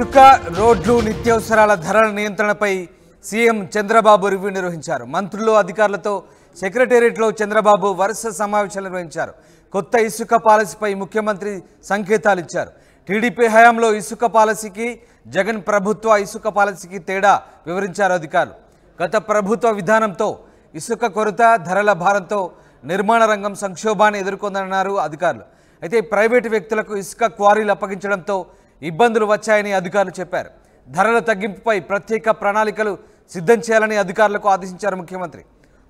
ఇసుక రోడ్లు నిత్యావసరాల ధరల నియంత్రణపై సీఎం చంద్రబాబు రివ్యూ నిర్వహించారు. మంత్రులు అధికారులతో సెక్రటేరియట్లో చంద్రబాబు వరుస సమావేశాలు నిర్వహించారు. కొత్త ఇసుక పాలసీపై ముఖ్యమంత్రి సంకేతాలు ఇచ్చారు. టీడీపీ హయాంలో ఇసుక పాలసీకి జగన్ ప్రభుత్వ ఇసుక పాలసీకి తేడా వివరించారు అధికారులు. గత ప్రభుత్వ విధానంతో ఇసుక కొరత ధరల భారంతో నిర్మాణ రంగం సంక్షోభాన్ని ఎదుర్కొందన్నారు అధికారులు. అయితే ప్రైవేటు వ్యక్తులకు ఇసుక క్వారీలు అప్పగించడంతో ఇబ్బందులు వచ్చాయని అధికారులు చెప్పారు. ధరల తగ్గింపుపై ప్రత్యేక ప్రణాళికలు సిద్ధం చేయాలని అధికారులకు ఆదేశించారు ముఖ్యమంత్రి.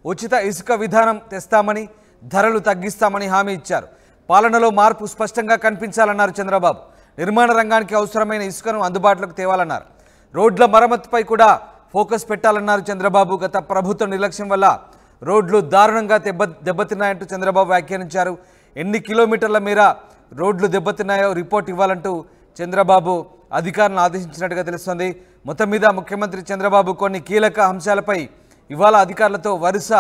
ఉచిత ఇసుక విధానం తెస్తామని, ధరలు తగ్గిస్తామని హామీ ఇచ్చారు. పాలనలో మార్పు స్పష్టంగా కనిపించాలన్నారు చంద్రబాబు. నిర్మాణ రంగానికి అవసరమైన ఇసుకను అందుబాటులోకి తేవాలన్నారు. రోడ్ల మరమ్మతుపై కూడా ఫోకస్ పెట్టాలన్నారు చంద్రబాబు. గత ప్రభుత్వ నిర్లక్ష్యం వల్ల రోడ్లు దారుణంగా దెబ్బతిన్నాయంటూ చంద్రబాబు వ్యాఖ్యానించారు. ఎన్ని కిలోమీటర్ల మేర రోడ్లు దెబ్బతిన్నాయో రిపోర్ట్ ఇవ్వాలంటూ చంద్రబాబు అధికారులను ఆదేశించినట్టుగా తెలుస్తోంది. మొత్తం మీద ముఖ్యమంత్రి చంద్రబాబు కొన్ని కీలక అంశాలపై ఇవాళ అధికారులతో వరుస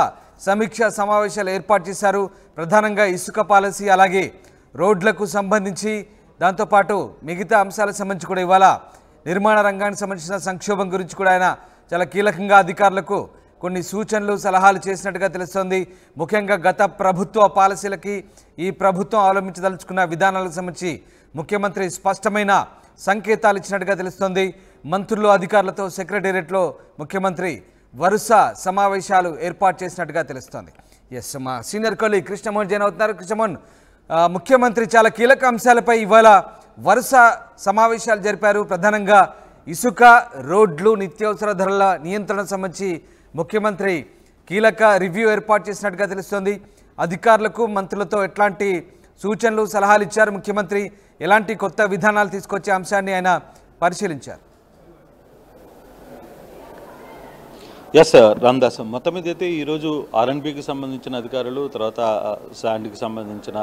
సమీక్ష సమావేశాలు ఏర్పాటు చేశారు. ప్రధానంగా ఇసుక పాలసీ, అలాగే రోడ్లకు సంబంధించి, దాంతోపాటు మిగతా అంశాలకు సంబంధించి కూడా ఇవాళ నిర్మాణ రంగానికి సంబంధించిన సంక్షోభం గురించి కూడా ఆయన చాలా కీలకంగా అధికారులకు కొన్ని సూచనలు, సలహాలు చేసినట్టుగా తెలుస్తోంది. ముఖ్యంగా గత ప్రభుత్వ పాలసీలకి ఈ ప్రభుత్వం అవలంబించదలుచుకున్న విధానాలకు సంబంధించి ముఖ్యమంత్రి స్పష్టమైన సంకేతాలు ఇచ్చినట్టుగా తెలుస్తోంది. మంత్రులు అధికారులతో సెక్రటేరియట్లో ముఖ్యమంత్రి వరుస సమావేశాలు ఏర్పాటు చేసినట్టుగా తెలుస్తోంది. ఎస్, మా సీనియర్ కొలీగ్ కృష్ణమోహన్ జైన్ అవుతున్నారు. కృష్ణమోహన్, ముఖ్యమంత్రి చాలా కీలక అంశాలపై ఇవాళ వరుస సమావేశాలు జరిపారు. ప్రధానంగా ఇసుక, రోడ్లు, నిత్యావసర ధరల నియంత్రణ సంబంధించి ముఖ్యమంత్రి కీలక రివ్యూ ఏర్పాటు చేసినట్టుగా తెలుస్తోంది. అధికారులకు, మంత్రులతో ఎట్లాంటి సూచనలు, సలహాలు ఇచ్చారు ముఖ్యమంత్రి? ఎలాంటి కొత్త విధానాలు తీసుకొచ్చే అంశాన్ని ఆయన పరిశీలించారు? ఎస్ రామ్దాస్, మొత్తం మీద అయితే ఈరోజు ఆర్ఎన్బికి సంబంధించిన అధికారులు, తర్వాత శాండ్కి సంబంధించిన,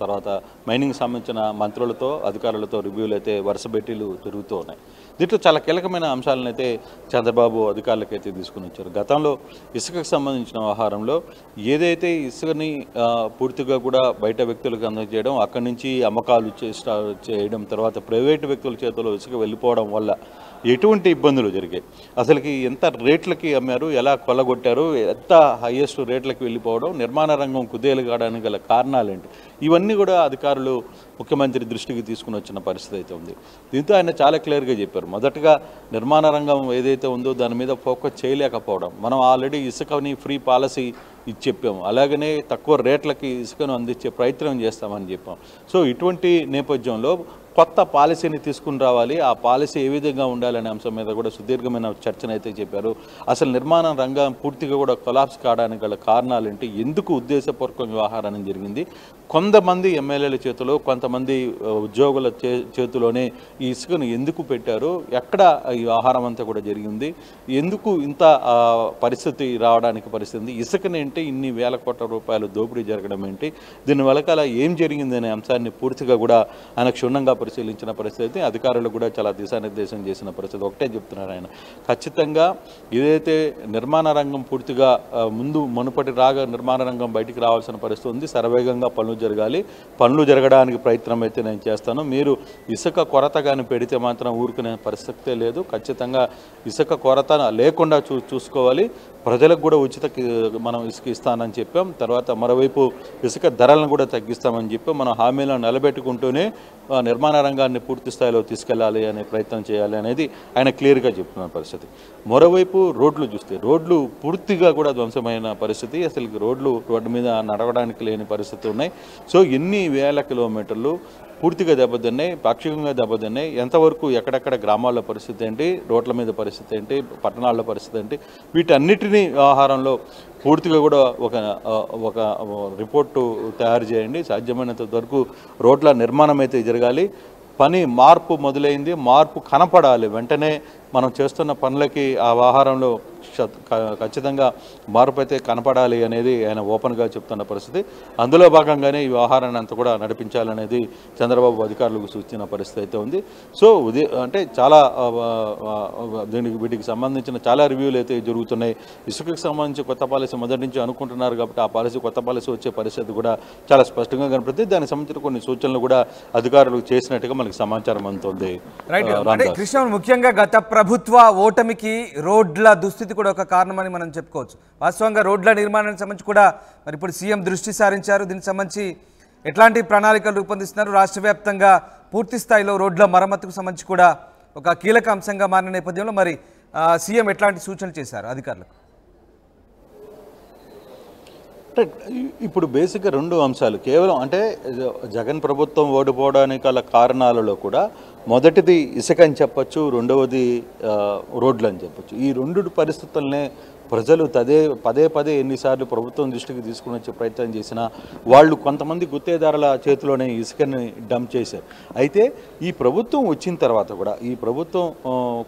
తర్వాత మైనింగ్కి సంబంధించిన మంత్రులతో, అధికారులతో రివ్యూలు అయితే వరుస భేటీలు జరుగుతూ ఉన్నాయి. దీంట్లో చాలా కీలకమైన అంశాలను అయితే చంద్రబాబు అధికారులకైతే తీసుకుని వచ్చారు. గతంలో ఇసుకకు సంబంధించిన వ్యవహారంలో ఏదైతే ఇసుకని పూర్తిగా కూడా బయట వ్యక్తులకు అందజేయడం, అక్కడి నుంచి అమ్మకాలు చేయడం, తర్వాత ప్రైవేటు వ్యక్తుల చేతిలో ఇసుక వెళ్ళిపోవడం వల్ల ఎటువంటి ఇబ్బందులు జరిగాయి, అసలుకి ఎంత రేట్లకి అమ్మారు, ఎలా కొల్లగొట్టారు, ఎంత హైయెస్ట్ రేట్లకి వెళ్ళిపోవడం, నిర్మాణ రంగం కుదేలు కావడానికి గల కారణాలేంటి, ఇవన్నీ కూడా అధికారులు ముఖ్యమంత్రి దృష్టికి తీసుకుని వచ్చిన పరిస్థితి అయితే ఉంది. దీంతో ఆయన చాలా క్లియర్గా చెప్పారు. మొదటగా నిర్మాణ రంగం ఏదైతే ఉందో దాని మీద ఫోకస్ చేయలేకపోవడం. మనం ఆల్రెడీ ఇసుకని ఫ్రీ పాలసీ ఇది చెప్పాము, అలాగనే తక్కువ రేట్లకి ఇసుకను అందించే ప్రయత్నం చేస్తామని చెప్పాం. సో ఇటువంటి నేపథ్యంలో కొత్త పాలసీని తీసుకుని రావాలి, ఆ పాలసీ ఏ విధంగా ఉండాలనే అంశం మీద కూడా సుదీర్ఘమైన చర్చనైతే చెప్పారు. అసలు నిర్మాణ రంగం పూర్తిగా కూడా కొలాప్స్ కావడానికి గల కారణాలు ఏంటి, ఎందుకు ఉద్దేశపూర్వక వ్యవహారం జరిగింది, కొంతమంది ఎమ్మెల్యేల చేతిలో, కొంతమంది ఉద్యోగుల చేతిలోనే ఈ ఇసుకను ఎందుకు పెట్టారు, ఎక్కడ ఈ వ్యవహారం అంతా కూడా జరిగింది, ఎందుకు ఇంత పరిస్థితి రావడానికి పరిస్థితి, ఇసుకని ఏంటి ఇన్ని వేల కోట్ల రూపాయలు దోపిడీ జరగడం ఏంటి, దీని వెనకాల ఏం జరిగిందనే అంశాన్ని పూర్తిగా కూడా ఆయన క్షుణ్ణంగా పరిశీలించిన పరిస్థితి, అధికారులు కూడా చాలా దిశానిర్దేశం చేసిన పరిస్థితి. ఒకటే చెప్తున్నారు ఆయన, ఖచ్చితంగా ఏదైతే నిర్మాణ రంగం పూర్తిగా ముందు మునుపటి నిర్మాణ రంగం బయటికి రావాల్సిన పరిస్థితి ఉంది, శరవేగంగా పనులు జరగాలి, పనులు జరగడానికి ప్రయత్నం అయితే నేను చేస్తాను, మీరు ఇసుక కొరత కానీ పెడితే మాత్రం ఊరుకునే పరిస్థితే లేదు, ఖచ్చితంగా ఇసుక కొరత లేకుండా చూసుకోవాలి, ప్రజలకు కూడా ఉచిత మనం ఇసుక ఇస్తానని చెప్పాం, తర్వాత మరోవైపు ఇసుక ధరలను కూడా తగ్గిస్తామని చెప్పి మనం హామీలను నిలబెట్టుకుంటూనే నిర్మాణ రంగాన్ని పూర్తి స్థాయిలో తీసుకెళ్లాలి అనే ప్రయత్నం చేయాలి అనేది ఆయన క్లియర్గా చెప్తున్న పరిస్థితి. మరోవైపు రోడ్లు చూస్తే రోడ్లు పూర్తిగా కూడా ధ్వంసమైన పరిస్థితి, అసలు రోడ్డు మీద నడవడానికి లేని పరిస్థితి ఉన్నాయి. సో ఎన్ని వేల కిలోమీటర్లు పూర్తిగా దెబ్బతిన్నాయి, పాక్షికంగా దెబ్బతిన్నాయి. ఎంతవరకు ఎక్కడెక్కడ గ్రామాల్లో పరిస్థితి ఏంటి, రోడ్ల మీద పరిస్థితి ఏంటి, పట్టణాల్లో పరిస్థితి ఏంటి, వీటన్నిటినీ వ్యవహారంలో పూర్తిగా కూడా ఒక రిపోర్టు తయారు చేయండి. సాధ్యమైనంత వరకు రోడ్ల నిర్మాణం అయితే జరగాలి, పని మార్పు మొదలైంది, మార్పు కనపడాలి, వెంటనే మనం చేస్తున్న పనులకి ఆ వ్యవహారంలో ఖచ్చితంగా మార్పు అయితే కనపడాలి అనేది ఆయన ఓపెన్గా చెప్తున్న పరిస్థితి. అందులో భాగంగానే ఈ వ్యవహారాన్ని అంతా కూడా నడిపించాలనేది చంద్రబాబు అధికారులకు సూచించిన పరిస్థితి అయితే ఉంది. సో అంటే చాలా వీటికి సంబంధించిన చాలా రివ్యూలు అయితే జరుగుతున్నాయి. ఇసుకకి సంబంధించి కొత్త పాలసీ మొదటి నుంచి అనుకుంటున్నారు కాబట్టి ఆ పాలసీ కొత్త పాలసీ వచ్చే పరిస్థితి కూడా చాలా స్పష్టంగా కనపడుతుంది. దానికి సంబంధించిన కొన్ని సూచనలు కూడా అధికారులు చేసినట్టుగా మనకి సమాచారం అందుతుంది. కృష్ణ, ముఖ్యంగా గత ప్రభుత్వ ఓటమికి రోడ్ల దుస్థితి కూడా ఒక కారణమని మనం చెప్పుకోవచ్చు. వాస్తవంగా రోడ్ల నిర్మాణానికి సంబంధించి కూడా మరి ఇప్పుడు సీఎం దృష్టి సారించారు. దీనికి సంబంధించి ఎట్లాంటి ప్రణాళికలు రూపొందిస్తున్నారు? రాష్ట్ర వ్యాప్తంగా పూర్తి స్థాయిలో రోడ్ల మరమ్మతుకు సంబంధించి కూడా ఒక కీలక అంశంగా మారిన నేపథ్యంలో మరి సీఎం ఎట్లాంటి సూచనలు చేశారు అధికారులకు? ఇప్పుడు బేసిక్గా రెండు అంశాలు కేవలం అంటే జగన్ ప్రభుత్వం ఓడిపోవడానికి గల కారణాలలో కూడా మొదటిది ఇసుక అని చెప్పచ్చు, రెండవది రోడ్లు అని చెప్పచ్చు. ఈ రెండు పరిస్థితులనే ప్రజలు పదే పదే ఎన్నిసార్లు ప్రభుత్వం దృష్టికి తీసుకుని వచ్చే ప్రయత్నం చేసినా వాళ్ళు కొంతమంది గుత్తేదారుల చేతిలోనే ఇసుకని డంప్ చేశారు. అయితే ఈ ప్రభుత్వం వచ్చిన తర్వాత కూడా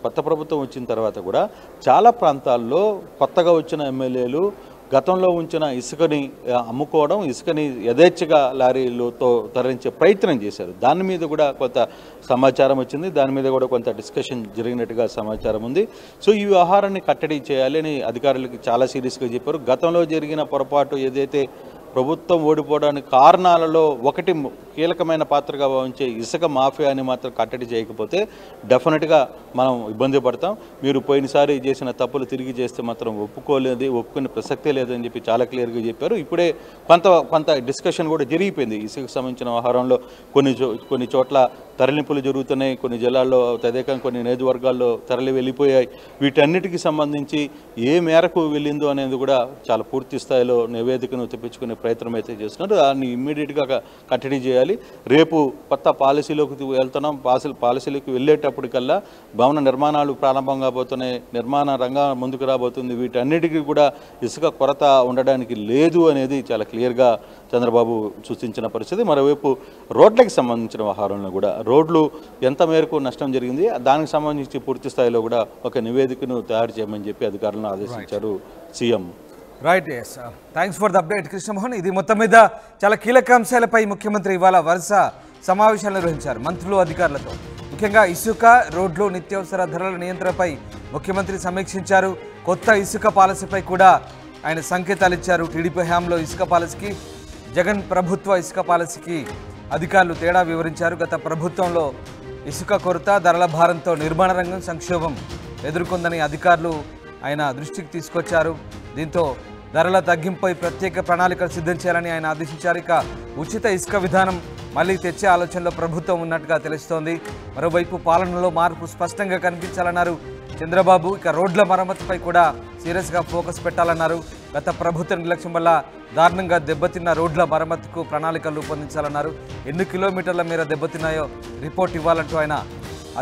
కొత్త ప్రభుత్వం వచ్చిన తర్వాత కూడా చాలా ప్రాంతాల్లో కొత్తగా వచ్చిన ఎమ్మెల్యేలు గతంలో ఉంచిన ఇసుకని అమ్ముకోవడం, ఇసుకని యథేచ్ఛగా లారీలతో తరలించే ప్రయత్నం చేశారు. దాని మీద కూడా కొంత సమాచారం వచ్చింది. దాని మీద కూడా కొంత డిస్కషన్ జరిగినట్టుగా సమాచారం ఉంది. సో ఈ వ్యవహారాన్ని కట్టడి చేయాలి అని అధికారులకి చాలా సీరియస్గా చెప్పారు. గతంలో జరిగిన పొరపాటు ఏదైతే ప్రభుత్వం ఓడిపోవడానికి కారణాలలో ఒకటి కీలకమైన పాత్రగా భావించే ఇసుక మాఫియాని మాత్రం కట్టడి చేయకపోతే డెఫినెట్గా మనం ఇబ్బంది పడతాం. మీరు పోయినసారి చేసిన తప్పులు తిరిగి చేస్తే మాత్రం ఒప్పుకునే ప్రసక్తే లేదని చెప్పి చాలా క్లియర్గా చెప్పారు. ఇప్పుడే కొంత డిస్కషన్ కూడా జరిగిపోయింది. ఇసుకకు సంబంధించిన వ్యవహారంలో కొన్ని చోట్ల తరలింపులు జరుగుతున్నాయి, కొన్ని జిల్లాల్లో తదేకంగా కొన్ని నియోజకవర్గాల్లో తరలి వెళ్ళిపోయాయి. వీటన్నిటికీ సంబంధించి ఏ మేరకు వెళ్ళిందో అనేది కూడా చాలా పూర్తి స్థాయిలో నివేదికను తెప్పించుకునే ప్రయత్నం అయితే చేస్తున్నారు. దాన్ని ఇమ్మీడియట్గా కట్టడి చేయాలి. రేపు కొత్త పాలసీలోకి వెళ్తున్నాం. పాలసీలోకి వెళ్ళేటప్పటికల్లా భవన నిర్మాణాలు ప్రారంభం కాబోతున్నాయి, నిర్మాణ రంగం ముందుకు రాబోతుంది. వీటన్నిటికీ కూడా ఇసుక కొరత ఉండడానికి లేదు అనేది చాలా క్లియర్గా చంద్రబాబు సూచించిన పరిస్థితి. మరోవైపు రోడ్లకి సంబంధించిన వ్యవహారంలో కూడా రోడ్లు ఎంత మేరకు నష్టం జరిగింది దానికి సంబంధించి పూర్తి స్థాయిలో కూడా ఒక నివేదికను తయారు చేయమని చెప్పి అధికారులను ఆదేశించారు CM. Right, yes, thanks for the update Krishnamohan. ఇది మొత్తం మీద చాలా కీలక అంశాలపై ముఖ్యమంత్రి ఇవాళ వరుస సమావేశాలు నిర్వహించారు మంత్రులు, అధికారులతో. ముఖ్యంగా ఇసుక, రోడ్లు, నిత్యావసర ధరల నియంత్రణపై ముఖ్యమంత్రి సమీక్షించారు. కొత్త ఇసుక పాలసీపై కూడా ఆయన సంకేతాలు ఇచ్చారు. టీడీపీ హయాంలో ఇసుక పాలసీకి, జగన్ ప్రభుత్వ ఇసుక పాలసీకి అధికారులు తేడా వివరించారు. గత ప్రభుత్వంలో ఇసుక కొరత, ధరల భారంతో నిర్మాణ రంగం సంక్షోభం ఎదుర్కొందని అధికారులు ఆయన దృష్టికి తీసుకొచ్చారు. దీంతో ధరల తగ్గింపుపై ప్రత్యేక ప్రణాళికలు సిద్ధం చేయాలని ఆయన ఆదేశించారు. ఇక ఉచిత ఇసుక విధానం మళ్లీ తెచ్చే ఆలోచనలో ప్రభుత్వం ఉన్నట్టుగా తెలుస్తోంది. మరోవైపు పాలనలో మార్పు స్పష్టంగా కనిపించాలన్నారు చంద్రబాబు. ఇక రోడ్ల మరమ్మతుపై కూడా సీరియస్గా ఫోకస్ పెట్టాలన్నారు. గత ప్రభుత్వ నిర్లక్ష్యం వల్ల దారుణంగా దెబ్బతిన్న రోడ్ల మరమ్మతుకు ప్రణాళికలు రూపొందించాలన్నారు. ఎన్ని కిలోమీటర్ల మేర దెబ్బతిన్నాయో రిపోర్ట్ ఇవ్వాలంటూ ఆయన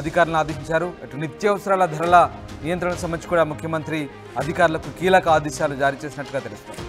అధికారులను ఆదేశించారు. అటు నిత్యావసరాల ధరల నియంత్రణ సంబంధించి కూడా ముఖ్యమంత్రి అధికారులకు కీలక ఆదేశాలు జారీ చేసినట్టుగా తెలుస్తోంది.